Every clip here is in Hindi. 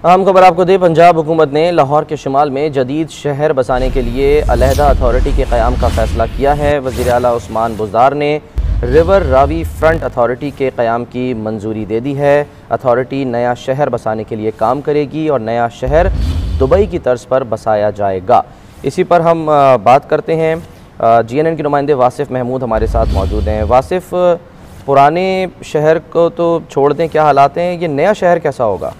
अहम खबर आपको दे, पंजाब हुकूमत ने लाहौर के शिमाल में जदीद शहर बसाने के लिए अलहदा अथॉरिटी के क़याम का फ़ैसला किया है। वज़ीर आला उस्मान बुज़दार ने रिवर रावी फ्रंट अथॉरिटी के क़याम की मंजूरी दे दी है। अथॉरिटी नया शहर बसाने के लिए काम करेगी और नया शहर दुबई की तर्ज पर बसाया जाएगा। इसी पर हम बात करते हैं। GNN के नुमाइंदे वासिफ़ महमूद हमारे साथ मौजूद हैं। वासिफ़, पुराने शहर को तो छोड़ दें, क्या हालात हैं, ये नया शहर कैसा होगा?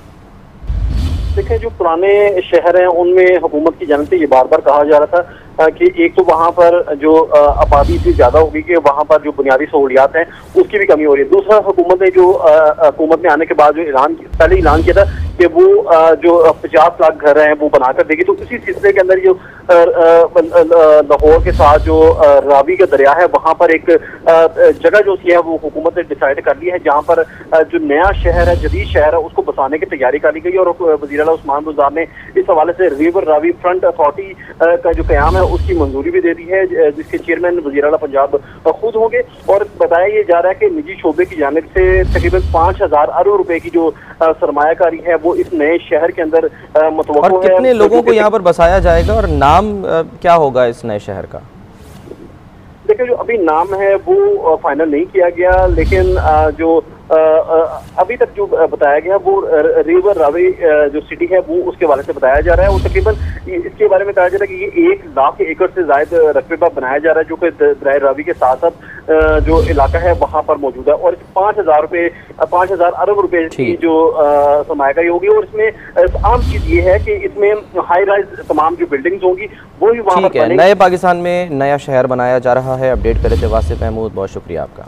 देखिए, जो पुराने शहर हैं उनमें हुकूमत की जानिब से ये बार बार कहा जा रहा था कि एक तो वहाँ पर जो आबादी इतनी ज़्यादा होगी कि वहाँ पर जो बुनियादी सहूलियात हैं उसकी भी कमी हो रही है। दूसरा, हुकूमत ने आने के बाद जो पहले ऐलान किया था कि वो जो 50 लाख घर हैं वो बनाकर देगी, तो इसी सिलसिले के अंदर जो लाहौर के साथ जो रावी का दरिया है वहाँ पर एक जगह जो है वो हुकूमत ने डिसाइड कर ली है, जहाँ पर जो नया शहर है, जदीद शहर है, उसको बसाने की तैयारी कर ली गई। और वज़ीर आला उस्मान बुज़दार ने इस हवाले से रिवर रावी फ्रंट अथॉरिटी का जो क़याम है उसकी मंजूरी भी दे दी है, जिसके चेयरमैन वज़ीर आला पंजाब खुद होंगे। और बताया ये जा रहा है कि निजी शोबे की जानिब से तकरीबन 5000 अरब रुपए की जो सरमायाकारी है वो इस नए शहर के अंदर मतवक्को है। और कितने लोगों को यहाँ पर बसाया जाएगा और नाम क्या होगा इस नए शहर का? देखिए, जो अभी नाम है वो फाइनल नहीं किया गया, लेकिन जो अभी तक जो बताया गया वो रिवर रावी जो सिटी है वो उसके बारे से बताया जा रहा है। वो तकरीबन इसके बारे में कहा जा रहा है कि ये 1 लाख एकड़ से ज़ायद रकबे पर बनाया जा रहा है, जो कि दरिया रावी के साथ साथ जो इलाका है वहाँ पर मौजूद है। और 5000 अरब रुपए की जो सरमायाकारी होगी। और इसमें आम चीज़ ये है कि इसमें हाई राइज तमाम जो बिल्डिंग्स होंगी वो भी वहाँ पर नए पाकिस्तान में नया शहर बनाया जा रहा है। अपडेट करे थे वासिफ़ महमूद, बहुत शुक्रिया आपका।